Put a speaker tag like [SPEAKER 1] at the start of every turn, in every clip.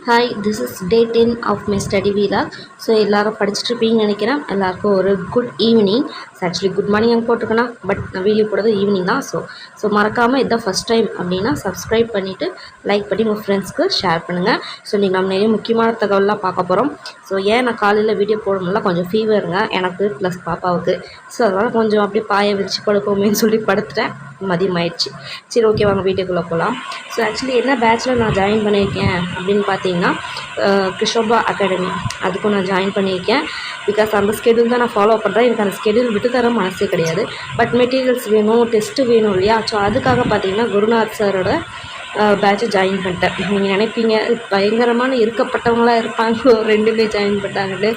[SPEAKER 1] Hi, this is day 10 of my study வீலா. So எல்லோரும் படிச்சுட்ருப்பீங்கன்னு நினைக்கிறேன். எல்லாருக்கும் ஒரு good evening. Actually good morning அங்கே போட்டிருக்கேன்னா, பட் நான் வீடியோ போடுறது ஈவினிங் தான். ஸோ மறக்காமல் இதான் ஃபஸ்ட் டைம் அப்படின்னா சப்ஸ்கிரைப் பண்ணிவிட்டு லைக் பண்ணி உங்கள் ஃப்ரெண்ட்ஸ்க்கு ஷேர் பண்ணுங்கள். ஸோ இன்றைக்கி நம்ம நிறைய முக்கியமான தகவலாம் பார்க்க போகிறோம். ஸோ ஏன் நான் காலையில் வீடியோ போட முடியல, கொஞ்சம் ஃபீவருங்க எனக்கு ப்ளஸ் பாப்பாவுக்கு. ஸோ அதனால் கொஞ்சம் அப்படியே பாயை விரிச்சு படுப்போமேன்னு சொல்லி படுத்துட்டேன். மதியம் ஆயிடுச்சு. சரி, ஓகே, வாங்க வீடியோக்குள்ளே போகலாம். ஸோ ஆக்சுவலி என்ன பேட்சில் நான் ஜாயின் பண்ணியிருக்கேன் அப்படின்னு பார்த்தீங்கன்னா கிருஷோபா அகாடமி, அதுக்கும் நான் ஜாயின் பண்ணியிருக்கேன். பிகாஸ் அந்த ஸ்கெடியூல் தான் நான் ஃபாலோ பண்ணுறேன். எனக்கு அந்த ஸ்கெடியூல் விட்டு தர மனசே கிடையாது. பட் மெட்டீரியல்ஸ் வேணும், டெஸ்ட்டு வேணும் இல்லையா? ஸோ அதுக்காக பார்த்தீங்கன்னா குருநாத் சாரோட பேட்சை ஜாயின் பண்ணிட்டேன். நீங்கள் நினைப்பீங்க பயங்கரமான இருக்கப்பட்டவங்களாக இருப்பாங்க ரெண்டுமே ஜாயின் பண்ணிட்டாங்கன்னு.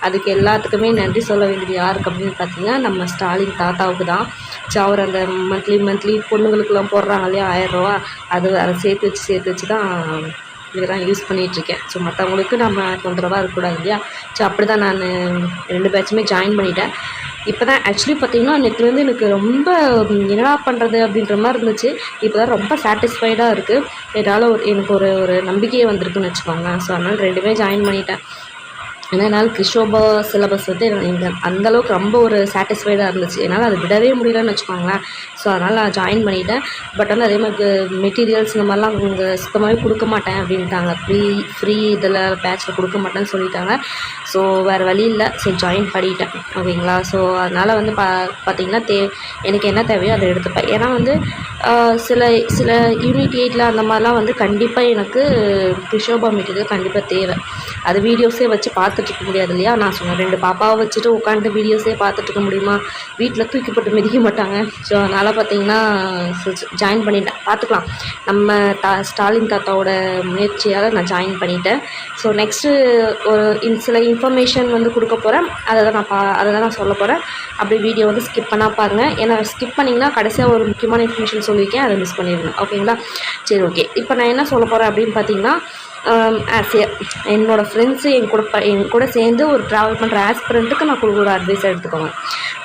[SPEAKER 1] அதுக்கு எல்லாத்துக்குமே நன்றி சொல்ல வேண்டியது யாருக்கு அப்படின்னு பார்த்தீங்கன்னா நம்ம ஸ்டாலின் தாத்தாவுக்கு தான். ஸோ அவர் அந்த மந்த்லி பொண்ணுங்களுக்கெல்லாம் போடுறாங்க இல்லையா 1000 ரூபா, அதை சேர்த்து வச்சு தான் இதெல்லாம் யூஸ் பண்ணிகிட்ருக்கேன். ஸோ மற்றவங்களுக்கு நம்ம தொந்தரவாக இருக்கக்கூடாது இல்லையா? ஸோ அப்படி தான் நான் 2 பேட்சுமே ஜாயின் பண்ணிட்டேன். இப்போ தான் ஆக்சுவலி பார்த்திங்கன்னா நேற்றுலேருந்து எனக்கு ரொம்ப என்னடா பண்ணுறது அப்படின்ற மாதிரி இருந்துச்சு. இப்போ தான் ரொம்ப சாட்டிஸ்ஃபைடாக இருக்குது. என்னால் எனக்கு ஒரு நம்பிக்கையே வந்திருக்குன்னு வச்சுக்கோங்க. ஸோ அதனால் 2மே ஜாயின் பண்ணிட்டேன். ஏன்னா என்னால் கிருஷோபா சிலபஸ் வந்து எனக்கு அந்தளவுக்கு ரொம்ப ஒரு சாட்டிஸ்ஃபைடாக இருந்துச்சு. என்னால் அதை விடவே முடியலன்னு வச்சுக்கோங்களேன். ஸோ அதனால் நான் ஜாயின் பண்ணிட்டேன். பட் வந்து அதே மாதிரி மெட்டீரியல்ஸ் இந்த மாதிரிலாம் அவங்க சுத்தமாகவே கொடுக்க மாட்டேன் அப்படின்ட்டாங்க. ஃப்ரீ இதில் பேட்சில் கொடுக்க மாட்டேன்னு சொல்லிட்டாங்க. ஸோ வேறு வழி இல்லை. ஸோ ஜாயின் பண்ணிட்டேன். ஓகேங்களா? ஸோ அதனால் வந்து பார்த்திங்கன்னா எனக்கு என்ன தேவையோ அதை எடுத்துப்பேன். ஏன்னா வந்து சில யூனிட் 8 அந்த மாதிரிலாம் வந்து கண்டிப்பாக எனக்கு கிருஷோபா மெட்டீரியல் கண்டிப்பாக தேவை. அது வீடியோஸே வச்சு பார்த்துட்ருக்க முடியாது இல்லையா? நான் சொன்னேன் 2 பாப்பாவை வச்சுட்டு உட்காந்து வீடியோஸே பார்த்துட்ருக்க முடியுமா? வீட்டில் தூக்கிப்பட்டு மிதிக்க மாட்டாங்க. ஸோ அதனால் பார்த்திங்கன்னா ஜாயின் பண்ணிட்டேன். பார்த்துக்கலாம், நம்ம ஸ்டாலின் தாத்தாவோட முயற்சியால் நான் ஜாயின் பண்ணிட்டேன். ஸோ நெக்ஸ்ட்டு ஒரு சில இன்ஃபர்மேஷன் வந்து கொடுக்க போகிறேன். அதை தான் நான் சொல்ல போகிறேன். அப்படி வீடியோ வந்து ஸ்கிப் பண்ணால் பாருங்கள். ஏன்னா ஸ்கிப் பண்ணிங்கன்னா கடைசியாக ஒரு முக்கியமான இன்ஃபர்மேஷன் சொல்லியிருக்கேன், அதை மிஸ் பண்ணிடுவேன். ஓகேங்களா? சரி, ஓகே. இப்போ நான் என்ன சொல்ல போகிறேன் அப்படின்னு பார்த்தீங்கன்னா என்னோடய ஃப்ரெண்ட்ஸு என் கூட சேர்ந்து ஒரு ட்ராவல் பண்ணுற ஆஸ்பிரண்ட்டுக்கு நான் கொடுக்குற அட்வைஸ் எடுத்துக்கோங்க.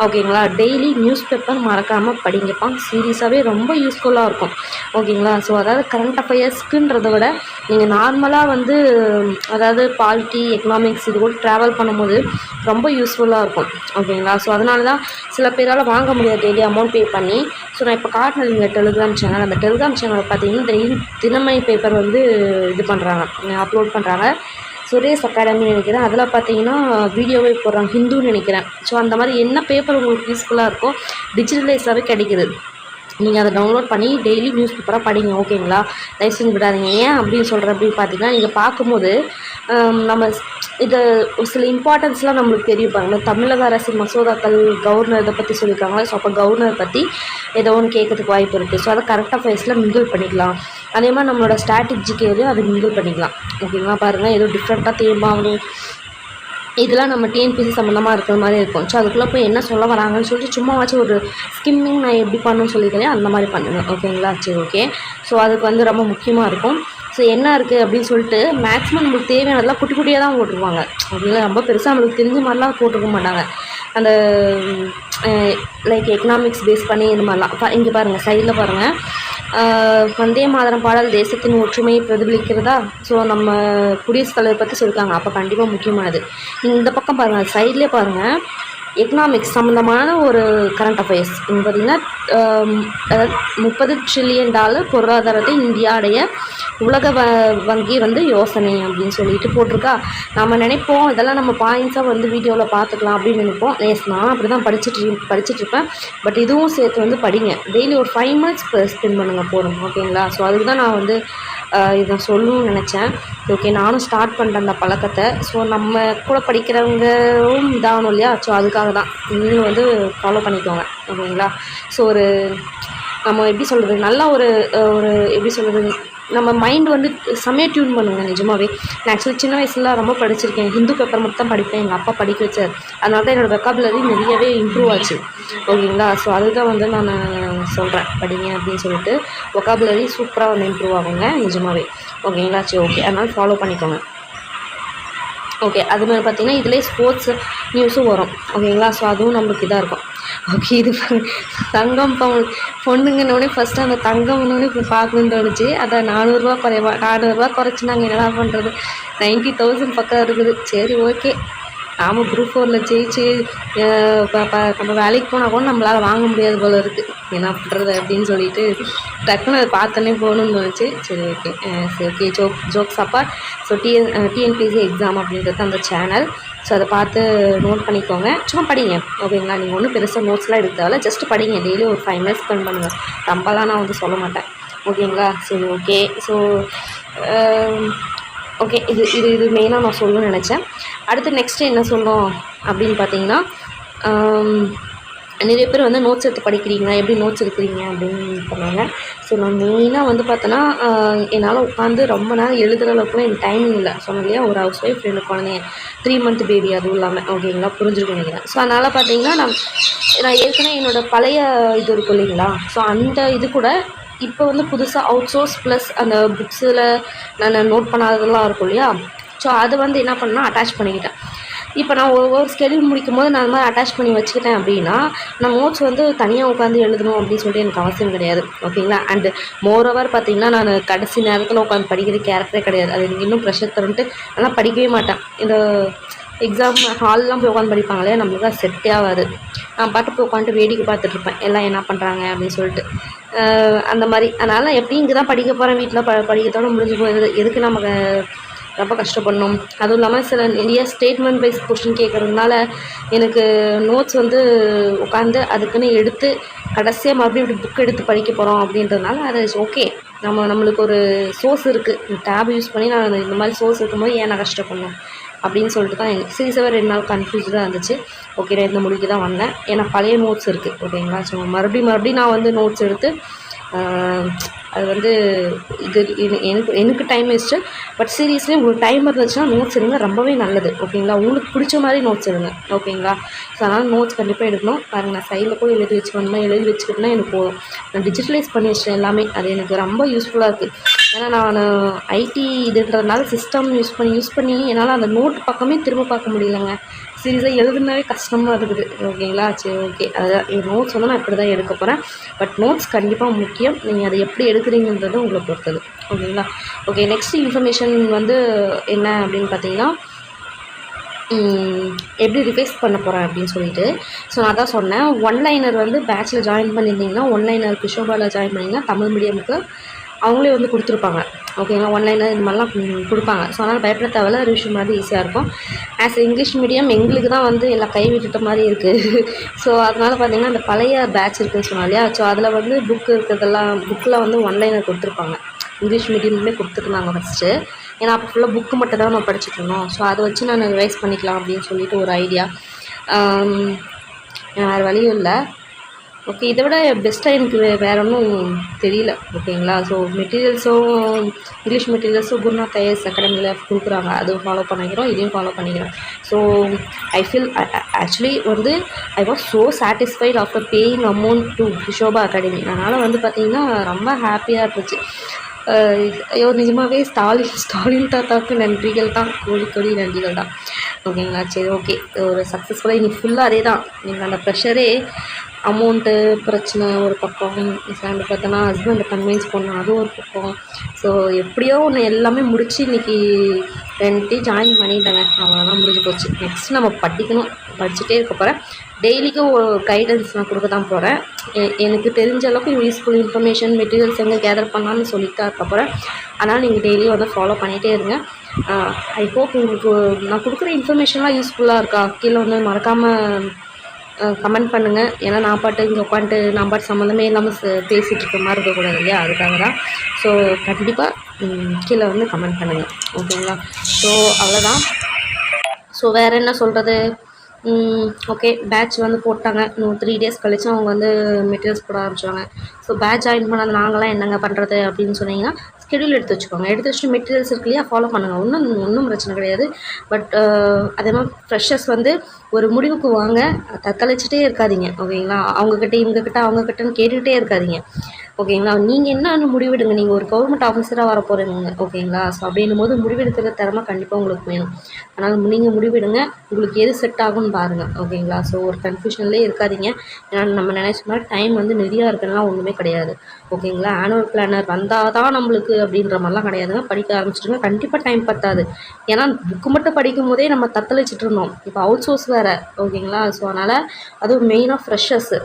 [SPEAKER 1] ஓகேங்களா? டெய்லி நியூஸ் பேப்பர் மறக்காமல் படிங்கப்பா. சீரியஸாகவே ரொம்ப யூஸ்ஃபுல்லாக இருக்கும். ஓகேங்களா? ஸோ அதாவது கரண்ட் அஃபேர்ஸ்க்குன்றதை விட நீங்கள் நார்மலாக வந்து அதாவது பாலிட்டி, எக்கனாமிக்ஸ் இது கூட ட்ராவல் பண்ணும்போது ரொம்ப யூஸ்ஃபுல்லாக இருக்கும். ஓகேங்களா? ஸோ அதனால தான் சில பேரால் வாங்க முடியாது டெய்லி அமௌண்ட் பே பண்ணி. ஸோ நான் இப்போ காட்டினது டெலிகிராம் சேனல். அந்த டெலிகிராம் சேனல் பார்த்தீங்கன்னா தினமணி பேப்பர் வந்து இது பண்ணுறாங்க, அப்லோட் பண்ணுறாங்க. சுரேஷ் அகாடமின்னு நினைக்கிறேன். அதில் பார்த்தீங்கன்னா வீடியோவே போடுறாங்க, ஹிந்துன்னு நினைக்கிறேன். ஸோ அந்த மாதிரி என்ன பேப்பர் உங்களுக்கு யூஸ்ஃபுல்லாக இருக்கோ டிஜிட்டலைஸாகவே கிடைக்குது. நீங்கள் அதை டவுன்லோட் பண்ணி டெய்லி நியூஸ் பேப்பராக படிங்க. ஓகேங்களா? லைசன்ஸ் விடாதீங்க. ஏன் அப்படின்னு சொல்கிறேன் அப்படின்னு பார்த்தீங்கன்னா நீங்கள் பார்க்கும்போது நம்ம இது சில இம்பார்ட்டன்ஸ்லாம் நம்மளுக்கு தெரியும் பாருங்கள். தமிழக அரசு மசோதாக்கள் கவர்னர் இதை பற்றி சொல்லியிருக்காங்களா? ஸோ அப்போ கவர்னர் பற்றி ஏதோ ஒன்று கேட்கறதுக்கு வாய்ப்பு இருக்குது. ஸோ அதை கரெக்டாக ஃபேஸில் மிங்கிள் பண்ணிக்கலாம். அதே மாதிரி நம்மளோட ஸ்ட்ராட்டஜிக்கையிலையும் அது மிங்கிள் பண்ணிக்கலாம். ஓகேங்களா? பாருங்கள், ஏதோ டிஃப்ரெண்ட்டாக தேர்வாகணும் இதெல்லாம் நம்ம டிஎன்பிசி சம்மந்தமாக இருக்கிற மாதிரி இருக்கும். ஸோ அதுக்குள்ளே போய் என்ன சொல்ல வராங்கன்னு சொல்லிட்டு சும்மாவாச்சும் ஒரு ஸ்கிம்மிங் நான் எப்படி பண்ணணும்னு சொல்லிக்கிறேன், அந்த மாதிரி பண்ணுங்கள். ஓகேங்களா? சரி, ஓகே. ஸோ அதுக்கு வந்து ரொம்ப முக்கியமாக இருக்கும். ஸோ என்ன இருக்குது அப்படின்னு சொல்லிட்டு மேக்ஸிமம் நம்மளுக்கு தேவையானதெல்லாம் குட்டி குட்டியாக தான் போட்டுருவாங்க. அப்படின்னா ரொம்ப பெருசாக நம்மளுக்கு தெரிஞ்ச மாதிரிலாம் போட்டுருக்க மாட்டாங்க. அந்த லைக் எக்கனாமிக்ஸ் பேஸ் பண்ணி இந்த மாதிரிலாம் இங்கே பாருங்கள், சைடில் பாருங்கள், வந்தே மாதரம் பாடல் தேசத்தின் ஒற்றுமையை பிரதிபலிக்கிறதா? ஸோ நம்ம குடியரசுத் தலைவர் பற்றி சொல்லியிருக்காங்க. அப்போ கண்டிப்பாக முக்கியமானது. நீங்கள் இந்த பக்கம் பாருங்கள், சைட்லேயே பாருங்கள், எக்கனாமிக்ஸ் சம்மந்தமான ஒரு கரண்ட் அஃபேர்ஸ். இங்கே பார்த்திங்கன்னா $30 trillion பொருளாதாரத்தை இந்தியா அடைய உலக வங்கி வந்து யோசனை அப்படின்னு சொல்லிட்டு போட்டிருக்கா. நம்ம நினைப்போம் இதெல்லாம் நம்ம பாயிண்ட்ஸாக வந்து வீடியோவில் பார்த்துக்கலாம் அப்படின்னு நினைப்போம். நான் அப்படி தான் படிச்சுட்ருப்பேன். பட் இதுவும் சேர்த்து வந்து படிங்க. டெய்லி ஒரு 5 minutes ஸ்பெண்ட் பண்ணுங்கள் போதும். ஓகேங்களா? ஸோ அதுக்கு தான் நான் வந்து இதை சொல்லணும்னு நினச்சேன். ஓகே, நானும் ஸ்டார்ட் பண்ணுறேன் அந்த பழக்கத்தை. ஸோ நம்ம கூட படிக்கிறவங்களும் இதாகணும் இல்லையா? ஸோ அதுக்காக தான் நீங்களும் வந்து ஃபாலோ பண்ணிக்கோங்க. ஓகேங்களா? ஸோ நம்ம எப்படி சொல்கிறது, நல்லா ஒரு எப்படி சொல்கிறது, நம்ம மைண்ட் வந்து செம்மையாக டியூன் பண்ணுங்க நிஜமாகவே. நான் ஆக்சுவலி சின்ன வயசுலாம் ரொம்ப படிச்சிருக்கேன். ஹிந்து பேப்பர் மட்டும் தான் படிப்பேன், எங்கள் அப்பா படிக்க வச்சார். அதனால தான் என்னோடய வெக்காபுலரி நிறையவே இம்ப்ரூவ் ஆச்சு. ஓகேங்களா? ஸோ அதுதான் வந்து நான் சொல்கிறேன், படிங்க அப்படின்னு சொல்லிட்டு. வெக்காபுலரி சூப்பராக வந்து இம்ப்ரூவ் ஆகுங்க நிஜமாகவே. ஓகேங்களா? சரி, ஓகே. அதனால் ஃபாலோ பண்ணிக்கோங்க. ஓகே, அதுமாதிரி பார்த்திங்கன்னா இதிலே ஸ்போர்ட்ஸ் நியூஸும் வரும். ஓகேங்களா? ஸோ அதுவும் நம்மளுக்கு இதாக இருக்கும். ஓகே இது தங்கம் பொண்ணுங்கன்னொடனே ஃபஸ்ட்டு அந்த தங்கம்னோடனே இப்போ பார்க்கணுன்னு தோணுச்சு. அதான் 400 குறைவா 400 குறைச்சி நாங்கள் என்னடா பண்ணுறது, 90,000 பக்கம் இருக்குது. சரி ஓகே, நாம் குரூப் 4ல் ஜெயிச்சு நம்ம வேலைக்கு போனால் கூட நம்மளால் வாங்க முடியாது போல இருக்குது, என்ன பண்ணுறது அப்படின்னு சொல்லிட்டு டக்குன்னு அதை பார்த்தோன்னே போகணுன்னு தோணுச்சு. சரி ஓகே, சரி okay, jokes apart. So TNPSC exam அப்படின்றது அந்த சேனல். ஸோ அதை பார்த்து நோட் பண்ணிக்கோங்க, சும்மா படிங்க ஓகேங்களா. நீங்கள் ஒன்றும் பெருசாக நோட்ஸ்லாம் எடுக்க தேவையில்ல, ஜஸ்ட் படிங்க. டெய்லி ஒரு 5 மினிட்ஸ் ஸ்பெண்ட் பண்ணுங்கள், ரொம்பலாம் நான் வந்து சொல்ல மாட்டேன் ஓகேங்களா. சரி ஓகே. ஸோ ஓகே, இது மெயினாக நான் சொல்லணும்னு நினச்சேன். அடுத்து நெக்ஸ்ட்டு என்ன சொல்லணும் அப்படின்னு பார்த்தீங்கன்னா, நிறைய பேர் வந்து நோட்ஸ் எடுத்து படிக்கிறீங்க, எப்படி நோட்ஸ் எடுக்கிறீங்க அப்படின்னு சொன்னாங்க. ஸோ நான் மெயினாக வந்து பார்த்தோன்னா, என்னால் உட்காந்து ரொம்ப நேரம் எழுதுகிற அளவுக்குலாம் எனக்கு டைமிங் இல்லை. சொன்னேன் இல்லையா, ஒரு ஹவுஸ் ஒய்ஃப் 2 குழந்தைங்க, 3 மந்த் பேபி அதுவும் இல்லாமல் ஓகேங்களா, புரிஞ்சுருக்கும் நினைக்கிறேன். ஸோ அதனால் பார்த்தீங்கன்னா நான் ஏற்கனவே என்னோடய பழைய இது இருக்கும் இல்லைங்களா, ஸோ அந்த இது கூட இப்போ வந்து புதுசாக அவுட் சோர்ஸ் ப்ளஸ் அந்த புக்ஸில் நான் நோட் பண்ணாததெல்லாம் இருக்கும் இல்லையா, ஸோ அது வந்து என்ன பண்ணால் அட்டாச் பண்ணிக்கிட்டேன். இப்போ நான் ஒவ்வொரு ஸ்கெடியூல் முடிக்கும் போது நான் அந்த மாதிரி அட்டாச் பண்ணி வச்சுக்கிட்டேன் அப்படின்னா, நான் நோட்ஸ் வந்து தனியாக உட்காந்து எழுதணும் அப்படின்னு சொல்லிட்டு எனக்கு அவசியம் கிடையாது ஓகேங்களா. அண்டு மோரோவர் பார்த்திங்கன்னா, நான் கடைசி நேரத்தில் உட்காந்து படிக்கிற கேரக்டரே கிடையாது. அது எனக்கு இன்னும் ப்ரெஷர் தருன்ட்டு ஆனால் படிக்கவே மாட்டேன். இந்த எக்ஸாம் ஹால்லாம் போய் உட்காந்து படிப்பாங்களே, நம்மளுக்கு அது செட்டே ஆகாது. நான் பாட்டு போய் உட்காந்துட்டு வேடிக்கை பார்த்துட்ருப்பேன், எல்லாம் என்ன பண்ணுறாங்க அப்படின்னு சொல்லிட்டு அந்த மாதிரி. அதனால் எப்படியும் இங்கே தான் படிக்க போகிறேன், வீட்டில் படிக்கிறதோடு முடிஞ்சு போயிடுது, எதுக்கு நமக்கு ரொம்ப கஷ்டப்படணும். அதுவும் இல்லாமல் சில நிறைய ஸ்டேட்மெண்ட் வைஸ் கொஸ்டின் கேட்குறதுனால எனக்கு நோட்ஸ் வந்து உட்காந்து அதுக்குன்னு எடுத்து கடைசியாக மறுபடியும் இப்படி புக் எடுத்து படிக்க போகிறோம் அப்படின்றதுனால அது ஓகே. நம்மளுக்கு ஒரு சோர்ஸ் இருக்குது, டேப் யூஸ் பண்ணி நான் இந்த மாதிரி சோர்ஸ் இருக்கும்போது ஏன் நான் கஷ்டப்படணும் அப்படின்னு சொல்லிட்டு தான் எனக்கு சீரியஸாக 2 நாள் கன்ஃபியூஸ்டாக இருந்துச்சு. ஓகே, நான் இந்த முடிவுக்கு தான் வந்தேன். ஏன்னா பழைய நோட்ஸ் இருக்குது ஓகேங்களா. ஸோ மறுபடியும் நான் வந்து நோட்ஸ் எடுத்து அது வந்து எனக்கு டைம் வேஸ்ட்டு. பட் சீரியஸ்லி உங்களுக்கு டைம் இருந்துச்சுன்னா நோட்ஸ் எடுங்க, ரொம்பவே நல்லது ஓகேங்களா. உங்களுக்கு பிடிச்ச மாதிரி நோட்ஸ் எடுங்க ஓகேங்களா. ஸோ அதனால் நோட்ஸ் கண்டிப்பாக எடுக்கணும். பாருங்கள், நான் சைடில் போய் எழுதி வச்சுக்கிட்டேன்னா எனக்கு போதும். நான் டிஜிட்டலைஸ் பண்ணி வச்சிட்டேன் எல்லாமே, அது எனக்கு ரொம்ப யூஸ்ஃபுல்லாக இருக்குது. ஏன்னா நான் ஐடி இதுன்றதுனால சிஸ்டம் யூஸ் பண்ணி என்னால் அந்த நோட் பக்கமே திரும்ப பார்க்க முடியலங்க. சீரியஸாக எழுதுனாவே கஷ்டமாக இருக்குது ஓகேங்களா. சரி ஓகே, அதான் என் நோட்ஸ் வந்து நான் இப்படி தான் எடுக்க போகிறேன். பட் நோட்ஸ் கண்டிப்பாக முக்கியம், நீங்கள் அதை எப்படி எடுக்கிறீங்கன்றது உங்களை பொறுத்தது ஓகேங்களா. ஓகே, நெக்ஸ்ட் இன்ஃபர்மேஷன் வந்து என்ன அப்படின்னு பார்த்தீங்கன்னா, எப்படி ரிவைஸ் பண்ண போகிறேன் அப்படின்னு சொல்லிட்டு. ஸோ நான் தான் சொன்னேன், ஒன்லைனர் வந்து பேட்சில் ஜாயின் பண்ணியிருந்தீங்கன்னா, ஒன்லைனர் கிஷோபாவில் ஜாயின் பண்ணிங்கன்னா தமிழ் மீடியமுக்கு அவங்களே வந்து கொடுத்துருப்பாங்க ஓகேங்களா. ஒன்லைனர் இந்த மாதிரிலாம் கொடுப்பாங்க. ஸோ அதனால் பயப்பட தேவையில்ல, ரிவிஷன் மாதிரி ஈஸியாக இருக்கும். ஆஸ் இங்கிலீஷ் மீடியம் எங்களுக்கு தான் வந்து எல்லாம் கை விட்டுட்ட மாதிரி இருக்குது. ஸோ அதனால் பார்த்திங்கன்னா அந்த பழைய பேட்ச் இருக்குதுன்னு சொன்னா இல்லையா, ஸோ அதில் வந்து புக்கில் வந்து ஒன்லைனர் கொடுத்துருப்பாங்க. இங்கிலீஷ் மீடியமுமே கொடுத்துருந்தாங்க ஃபஸ்ட்டு. ஏன்னா அப்போ ஃபுல்லாக புக்கு மட்டும் தான் நம்ம படிச்சுட்டு இருந்தோம். ஸோ அதை வச்சு நான் ரிவைஸ் பண்ணிக்கலாம் அப்படின்னு சொல்லிட்டு ஒரு ஐடியா. வேறு வழியும் இல்லை. ஓகே, இதை விட பெஸ்ட்டாக எனக்கு வேறு ஒன்றும் தெரியல ஓகேங்களா. ஸோ மெட்டீரியல்ஸும் இங்கிலீஷ் மெட்டீரியல்ஸும் குருநாத் ஐஏஎஸ் அகாடமியில் கொடுக்குறாங்க, அதுவும் ஃபாலோ பண்ணிக்கிறோம், இதையும் ஃபாலோ பண்ணிக்கிறோம். ஸோ ஐ ஃபீல் ஆக்சுவலி வந்து I was so satisfied after paying amount to கிஷோபா academy. அதனால் வந்து பார்த்திங்கன்னா ரொம்ப ஹாப்பியாக இருந்துச்சு. ஐயோ நிஜமாகவே ஸ்டாலின் தாத்தாவுக்கு நன்றிகள் தான், கோடி நன்றிகள் தான் ஓகேங்களா. சரி ஓகே, ஒரு சக்ஸஸ்ஃபுல்லாக இன்னைக்கு ஃபுல்லாக அதே தான். நீங்கள் அந்த ப்ரெஷரே அமௌண்ட்டு பிரச்சனை ஒரு பக்கம், சாண்டு பார்த்தோன்னா ஹஸ்பண்டை கன்வின்ஸ் பண்ணோம் அது ஒரு பக்கம். ஸோ எப்படியோ ஒன்று எல்லாமே முடித்து இன்றைக்கி 2 ஜாயின் பண்ணிட்டேங்க, அவ்வளோதான் முடிஞ்சு போச்சு. நெக்ஸ்ட் நம்ம படிச்சுட்டே இருக்க போகிறேன். டெய்லிக்கும் ஒரு கைடன்ஸ் நான் கொடுக்க தான் போகிறேன். எனக்கு தெரிஞ்ச அளவுக்கு யூஸ்ஃபுல் இன்ஃபர்மேஷன் மெட்டீரியல்ஸ் எங்கே கேதர் பண்ணலான்னு சொல்லிட்டு தான் இருக்க போகிறேன். அதனால் நீங்கள் டெய்லியும் வந்து ஃபாலோ பண்ணிகிட்டே இருங்க. ஐ ஹோப் உங்களுக்கு நான் கொடுக்குற இன்ஃபர்மேஷன்லாம் யூஸ்ஃபுல்லாக இருக்கா, கீழே வந்து மறக்காமல் கமெண்ட் பண்ணுங்கள். ஏன்னா நான் பாட்டு இங்கே உட்காந்துட்டு நான் பாட்டு சம்மந்தமே இல்லாமல் பேசிகிட்டு இருக்க மாதிரி இருக்கக்கூடாது இல்லையா, அதுக்காக தான். ஸோ கண்டிப்பாக கீழே வந்து கமெண்ட் பண்ணுங்கள் ஓகேங்களா. ஸோ அவ்வளோதான். ஸோ வேறு என்ன சொல்கிறது. ஓகே, பேட்ச் வந்து போட்டாங்க. இன்னும் 3 டேஸ் கழிச்சு அவங்க வந்து மெட்டீரியல்ஸ் போட ஆரம்பிச்சாங்க. ஸோ பேட்ச் ஜாயின் பண்ணாத நாங்களாம் என்னங்க பண்ணுறது அப்படின்னு சொன்னீங்கன்னா, ஸ்கெடியூல் எடுத்து வச்சுக்கோங்க. எடுத்து வச்சுட்டு மெட்டீரியல்ஸ் இருக்கு இல்லையா, ஃபாலோ பண்ணுங்கள். ஒன்றும் பிரச்சனை கிடையாது. பட் அதே மாதிரி ஃப்ரெஷர்ஸ் வந்து ஒரு முடிவுக்கு வாங்க, தத்தளிச்சிட்டே இருக்காதீங்க ஓகேங்களா. அவங்கக்கிட்ட இவங்கக்கிட்ட அவங்கக்கிட்டன்னு கேட்டுக்கிட்டே இருக்காதீங்க. ஓகேங்களா. நீங்கள் என்னன்னு முடிவெடுங்க. நீங்கள் ஒரு கவர்மெண்ட் ஆஃபீஸராக வர போகிறீங்க ஓகேங்களா. ஸோ அப்படின்னும்போது முடிவெடுக்கிற திறமை கண்டிப்பாக உங்களுக்கு வேணும். அதனால் நீங்கள் முடிவெடுங்க. உங்களுக்கு எது செட் ஆகும்னு பாருங்கள் ஓகேங்களா. ஸோ ஒரு கன்ஃபியூஷன்லேயே இருக்காதீங்க. ஏன்னா நம்ம நினைச்ச மாதிரி டைம் வந்து நிறையா இருக்குன்னா ஒன்றுமே கிடையாது ஓகேங்களா. ஆனுவல் பிளானர் வந்தால் தான் நம்மளுக்கு அப்படின்ற மாதிரிலாம் கிடையாதுங்க. படிக்க ஆரம்பிச்சிடுங்க. கண்டிப்பாக டைம் பத்தாது. ஏன்னா புக்கு மட்டும் படிக்கும் போதே நம்ம தத்தளிச்சிட்டு இருந்தோம். இப்போ அவுட் சோர்ஸ் வேறு ஓகேங்களா. ஸோ அதனால் அதுவும் மெயினாக ஃப்ரெஷர்ஸு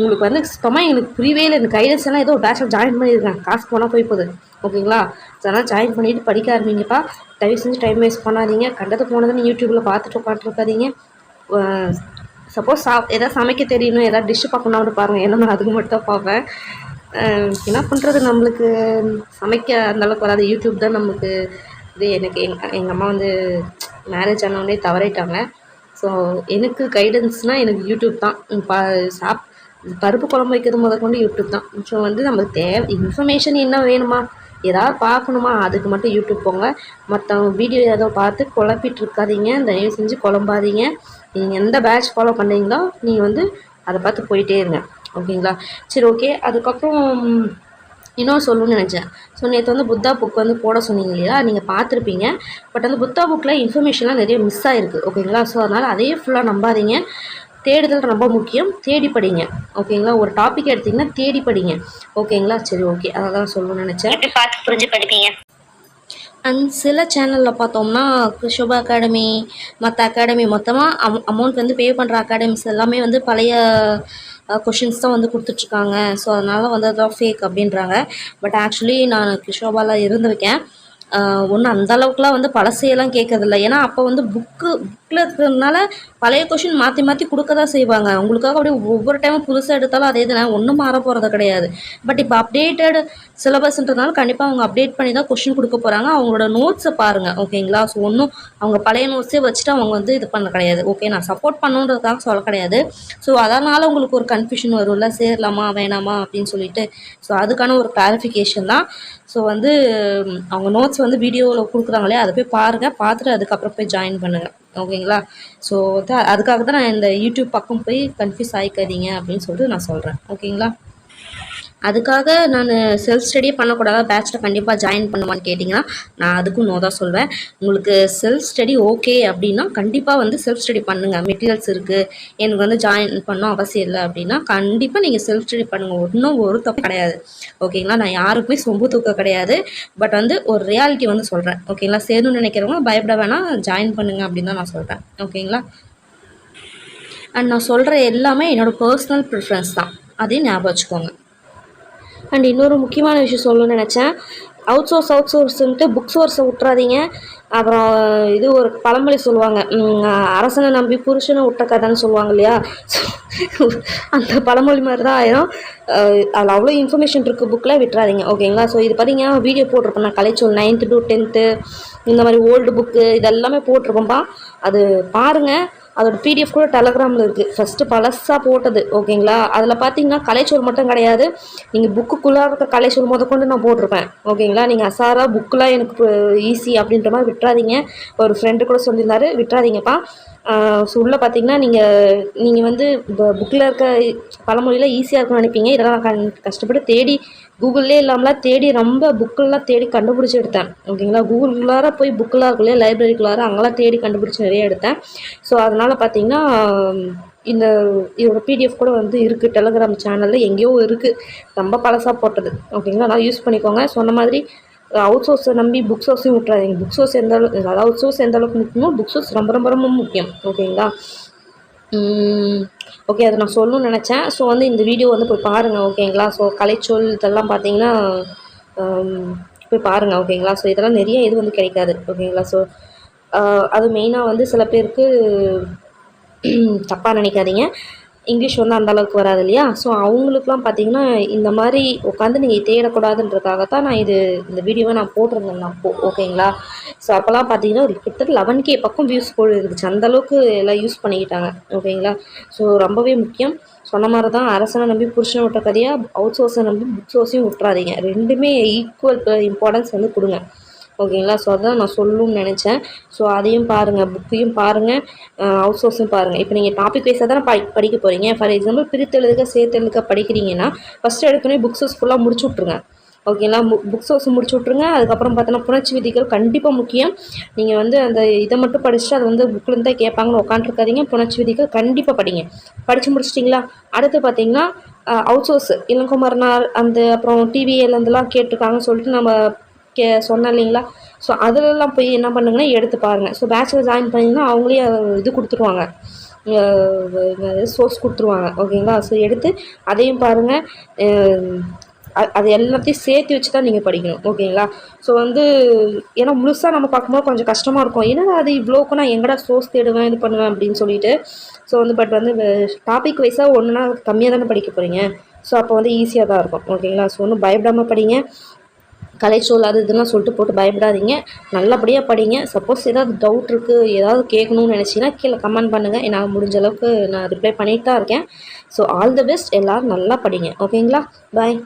[SPEAKER 1] உங்களுக்கு வந்து சுத்தமாக எனக்கு புரியவே இல்லை. இந்த கைடன்ஸ் எல்லாம் ஏதோ பேட்சில் ஜாயின் பண்ணியிருக்கேன். காசு போனால் போய் போகுது ஓகேங்களா. அதனால் ஜாயின் பண்ணிவிட்டு படிக்க ஆரம்பிங்கப்பா. தயவு செஞ்சு டைம் வேஸ்ட் பண்ணாதீங்க. கண்டது போனதுன்னு யூடியூப்பில் பார்த்துட்டு உட்காந்துருக்காதீங்க. சப்போஸ் எதாவது சமைக்க தெரியணும், எதாவது டிஷ்ஷு பார்க்கணும்னு பாருங்கள். ஏன்னா நான் அதுக்கு மட்டும் தான் பார்ப்பேன். என்ன பண்ணுறது, நம்மளுக்கு சமைக்க அந்தளவுக்கு வராது. யூடியூப் தான் நமக்கு இது. எனக்கு எங்கள் அம்மா வந்து மேரேஜ் ஆனவொடனே தவறிட்டாங்க. ஸோ எனக்கு கைடன்ஸ்னால் எனக்கு யூடியூப் தான். பருப்பு குழம்பு வைக்கிறது முதற்கொண்டு யூடியூப் தான். ஸோ வந்து நமக்கு தேவை இன்ஃபர்மேஷன் என்ன வேணுமா, ஏதாவது பார்க்கணுமா, அதுக்கு மட்டும் யூடியூப் போங்க. மற்றவங்க வீடியோ ஏதோ பார்த்து குழப்பிட்டு இருக்காதீங்க. தயவு செஞ்சு குழம்பாதீங்க. நீங்கள் எந்த பேட்ச் ஃபாலோ பண்ணுறீங்களோ நீங்கள் வந்து அதை பார்த்து போயிட்டே இருங்க ஓகேங்களா. சரி ஓகே. அதுக்கப்புறம் இன்னொரு சொல்லணும்னு நினச்சேன். ஸோ நேற்று வந்து புத்தா புக் வந்து போட சொன்னீங்க இல்லையா, நீங்கள் பார்த்துருப்பீங்க. பட் அந்த புத்தா புக்கில் இன்ஃபர்மேஷன்லாம் நிறைய மிஸ் ஆகிருக்கு ஓகேங்களா. ஸோ அதனால் அதையே ஃபுல்லாக நம்பாதீங்க. தேடுதல் ரொம்ப முக்கியம். தேடி படிங்க ஓகேங்களா. ஒரு டாபிக் எடுத்திங்கன்னா தேடி படிங்க ஓகேங்களா. சரி ஓகே, அதை தான் சொல்லணும்னு நினச்சேன்.
[SPEAKER 2] பார்த்து புரிஞ்சு படிப்பீங்க.
[SPEAKER 1] அண்ட் சில சேனலில் பார்த்தோம்னா கிருஷோபா அகாடமி, மற்ற அகாடமி மொத்தமாக அமௌண்ட் வந்து பே பண்ணுற அகாடமிஸ் எல்லாமே வந்து பழைய கொஷின்ஸ் தான் வந்து கொடுத்துட்ருக்காங்க. ஸோ அதனால் வந்து அதான் ஃபேக் அப்படின்றாங்க. பட் ஆக்சுவலி நான் கிருஷோபாவில் இருந்திருக்கேன். ஒன்றும் அந்தளவுக்குலாம் வந்து பழசையெல்லாம் கேட்கறதில்ல. ஏன்னா அப்போ வந்து புக்கில் இருக்கிறதுனால பழைய கொஷின் மாற்றி மாற்றி கொடுக்க தான் செய்வாங்க. உங்களுக்காக அப்படியே ஒவ்வொரு டைமும் புதுசாக எடுத்தாலும் அதே தான், ஒன்றும் மாற போகிறது கிடையாது. பட் இப்போ அப்டேட்டட் சிலபஸ்ன்றதுனால கண்டிப்பாக அவங்க அப்டேட் பண்ணி தான் கொஷின் கொடுக்க போகிறாங்க. அவங்களோட நோட்ஸை பாருங்கள் ஓகேங்களா. ஸோ ஒன்றும் அவங்க பழைய நோட்ஸே வச்சுட்டு அவங்க வந்து இது பண்ண கிடையாது. ஓகே, நான் சப்போர்ட் பண்ணுன்றதுக்காக சொல்ல கிடையாது. ஸோ அதனால் உங்களுக்கு ஒரு கன்ஃபியூஷன் வரும்ல, சேரலாமா வேணாமா அப்படின்னு சொல்லிட்டு. ஸோ அதுக்கான ஒரு கிளாரிஃபிகேஷன் தான். ஸோ வந்து அவங்க நோட்ஸ் வந்து வீடியோவில் கொடுக்குறாங்களே அதை போய் பாருங்கள். பார்த்துட்டு அதுக்கப்புறம் போய் ஜாயின் பண்ணுங்கள் ஓகேங்களா. ஸோ அதுக்காக தான் நான் இந்த யூடியூப் பக்கம் போய் கன்ஃபியூஸ் ஆகிக்காதீங்க அப்படின்னு சொல்லிட்டு நான் சொல்கிறேன் ஓகேங்களா. அதுக்காக நான் செல்ஃப் ஸ்டடியே பண்ணக்கூடாதா, பேட்சில் கண்டிப்பாக ஜாயின் பண்ணுவான்னு கேட்டிங்கன்னா நான் அதுக்கும் நோ தான் சொல்வேன். உங்களுக்கு செல்ஃப் ஸ்டடி ஓகே அப்படின்னா கண்டிப்பாக வந்து செல்ஃப் ஸ்டடி பண்ணுங்கள். மெட்டீரியல்ஸ் இருக்குது, எனக்கு வந்து ஜாயின் பண்ணணும் அவசியம் இல்லை அப்படின்னா கண்டிப்பாக நீங்கள் செல்ஃப் ஸ்டடி பண்ணுங்கள். ஒன்றும் ஒரு தப்பு கிடையாது ஓகேங்களா. நான் யாருக்குமே சொம்பு தூக்க கிடையாது. பட் வந்து ஒரு ரியாலிட்டி வந்து சொல்கிறேன் ஓகேங்களா. சேரணும்னு நினைக்கிறவங்க பயப்பட வேணாம், ஜாயின் பண்ணுங்கள் அப்படின்னு தான் நான் சொல்கிறேன் ஓகேங்களா. அண்ட் நான் சொல்கிற எல்லாமே என்னோடய பர்சனல் ப்ரிஃபரன்ஸ் தான், அதையும் ஞாபகம் வச்சுக்கோங்க. அண்ட் இன்னொரு முக்கியமான விஷயம் சொல்லணும்னு நினச்சேன். அவுட் சோர்ஸுன்ட்டு புக் சோர்ஸை விட்றாதீங்க. அப்புறம் இது ஒரு பழமொழி சொல்லுவாங்க, அரசனை நம்பி புருஷனை விட்ட கதைன்னு சொல்லுவாங்க இல்லையா. அந்த பழமொழி மாதிரி தான் ஆயிரும். அதில் அவ்வளோ இன்ஃபர்மேஷன் இருக்குது, புக்கில் விட்டுறாதீங்க ஓகேங்களா. ஸோ இது பார்த்தீங்கன்னா வீடியோ போட்டிருப்பேன் நான், கலைச்சொல் 9th to 10th இந்த மாதிரி ஓல்டு புக்கு இதெல்லாமே போட்டிருப்போம்ப்பா. அது பாருங்கள். அதோட பிடிஎஃப் கூட டெலகிராமில் இருக்குது. ஃபஸ்ட்டு பழசாக போட்டது ஓகேங்களா. அதில் பார்த்தீங்கன்னா கலைச்சொல் மட்டும் கிடையாது, நீங்கள் புக்குக்குள்ளே இருக்க கலைச்சொல் முதற்கொண்டு நான் போட்டிருப்பேன் ஓகேங்களா. நீங்கள் அசாராக புக்கெலாம் எனக்கு ஈஸி அப்படின்ற மாதிரி விட்டுறாதீங்க. ஒரு ஃப்ரெண்டு கூட சொல்லியிருந்தாரு, விட்டுறாதீங்கப்பா. ஸோ உள்ளே பார்த்தீங்கன்னா நீங்கள் வந்து இப்போ புக்கில் இருக்க பழமொழியில் ஈஸியாக இருக்கும்னு நினைப்பீங்க. இதெல்லாம் நான் கஷ்டப்பட்டு தேடி கூகுள்லேயே இல்லாமலாம் தேடி ரொம்ப புக்கெல்லாம் தேடி கண்டுபிடிச்சி எடுத்தேன் ஓகேங்களா. கூகுள்குள்ளார போய் புக்கெலாம் இருக்குல்லையே லைப்ரரிக்குள்ளார அங்கெல்லாம் தேடி கண்டுபிடிச்சி நிறைய எடுத்தேன். ஸோ அதனால் பார்த்தீங்கன்னா இதோட பிடிஎஃப் கூட வந்து இருக்குது டெலகிராம் சேனலில் எங்கேயோ இருக்குது. ரொம்ப பழசாக போட்டது ஓகேங்களா. நான் யூஸ் பண்ணிக்கோங்க. சொன்ன மாதிரி அவுட் சோர்ஸை நம்பி புக் சோர்ஸையும் விட்றாதீங்க. புக் சோர்ஸ் அதாவது அவுட் சோர்ஸ் எந்த அளவுக்கு முக்கியமோ புக் சோர்ஸ் ரொம்ப ரொம்ப ரொம்ப முக்கியம் ஓகேங்களா. ஓகே, அதை நான் சொல்லணும்னு நினச்சேன். ஸோ வந்து இந்த வீடியோ வந்து போய் பாருங்கள் ஓகேங்களா. ஸோ கலைச்சொல் இதெல்லாம் பார்த்தீங்கன்னா போய் பாருங்கள் ஓகேங்களா. ஸோ இதெல்லாம் நிறைய இது வந்து கிடைக்காது ஓகேங்களா. ஸோ அது மெயினாக வந்து சில பேருக்கு தப்பாக நினைக்காதீங்க, இங்கிலீஷ் வந்து அந்தளவுக்கு வராது இல்லையா. ஸோ அவங்களுக்குலாம் பார்த்திங்கன்னா இந்த மாதிரி உட்காந்து நீங்கள் தேடக்கூடாதுன்றதுக்காகத்தான் நான் இந்த வீடியோவை நான் போட்டிருந்தேன் அப்போது ஓகேங்களா. ஸோ அப்போல்லாம் பார்த்தீங்கன்னா ஒரு கிட்டத்தட்ட 11K பக்கம் வியூஸ் இருந்துச்சு. அந்தளவுக்கு எல்லாம் யூஸ் பண்ணிக்கிட்டாங்க ஓகேங்களா. ஸோ ரொம்பவே முக்கியம். சொன்ன மாதிரி தான், அரசனை நம்பி புருஷனை விட்ட கதையாக அவுட் சோர்ஸை நம்பி புக் சோர்ஸையும் விட்டுறாதீங்க. ரெண்டுமே ஈக்குவல் இம்பார்ட்டன்ஸ் வந்து கொடுங்க ஓகேங்களா. ஸோ அதான் நான் சொல்லணும்னு நினச்சேன். ஸோ அதையும் பாருங்கள், புக்கையும் பாருங்கள், அவுட் சோர்ஸும் பாருங்கள். இப்போ நீங்கள் டாபிக் வைஸாக தானே படிக்க போகிறீங்க. ஃபார் எக்ஸாம்பிள் பிரித்தெழுதுக சேர்த்தெழுதுக படிக்கிறீங்கன்னா ஃபஸ்ட்டு எடுத்தோடனே புக் சோர்ஸ் ஃபுல்லாக முடிச்சு விட்ருங்க. ஓகேங்களா. புக் சோர்ஸ் முடிச்சு விட்ருங்க. அதுக்கப்புறம் பார்த்தோன்னா புணர்ச்சி விதிகள் கண்டிப்பாக முக்கியம். நீங்கள் வந்து அந்த இதை மட்டும் படிச்சுட்டு அது வந்து புக்கிலேருந்து தான் கேட்பாங்கன்னு உட்காந்துருக்காதீங்க. புணர்ச்சி விதிகள் கண்டிப்பாக படிங்க. படித்து முடிச்சிட்டிங்களா, அடுத்து பார்த்தீங்கன்னா அவுட் சோர்ஸு இளங்குமரனார் அந்த அப்புறம் டிவிஏலேருந்துலாம் கேட்டிருக்காங்கன்னு சொல்லிட்டு நம்ம சொன்னேன் இல்லைங்களா. ஸோ அதிலெல்லாம் போய் என்ன பண்ணுங்கன்னா எடுத்து பாருங்கள். ஸோ பேச்சில் ஜாயின் பண்ணிங்கன்னா அவங்களே இது கொடுத்துருவாங்க, சோர்ஸ் கொடுத்துருவாங்க. ஓகேங்களா. ஸோ எடுத்து அதையும் பாருங்கள். அது எல்லாத்தையும் சேர்த்து வச்சு தான் நீங்கள் படிக்கணும். ஓகேங்களா. ஸோ வந்து ஏன்னா முழுசாக நம்ம பார்க்கும்போது கொஞ்சம் கஷ்டமாக இருக்கும். ஏன்னா அது இவ்வளோக்கு நான் எங்கடா சோர்ஸ் தேடுவேன் இது பண்ணுவேன் அப்படின்னு சொல்லிட்டு. ஸோ வந்து பட் வந்து டாபிக் வைஸாக ஒன்றுனா கம்மியாக தானே படிக்க போகிறீங்க. ஸோ அப்போ வந்து ஈஸியாக தான் இருக்கும். ஓகேங்களா. ஸோ ஒன்றும் பயப்படாமல் படிங்க. கலைச்சொல் அது இதெல்லாம் சொல்லிட்டு போட்டு பயப்படாதீங்க. நல்லபடியாக படிங்க. சப்போஸ் ஏதாவது டவுட் இருக்குது, ஏதாவது கேட்கணும்னு நினச்சிங்கன்னா கீழே கமெண்ட் பண்ணுங்கள். என்னால் முடிஞ்ச அளவுக்கு நான் ரிப்ளை பண்ணிட்டு தான் இருக்கேன். So all the best. எல்லோரும் நல்லா படிங்க. ஓகேங்களா. பாய்.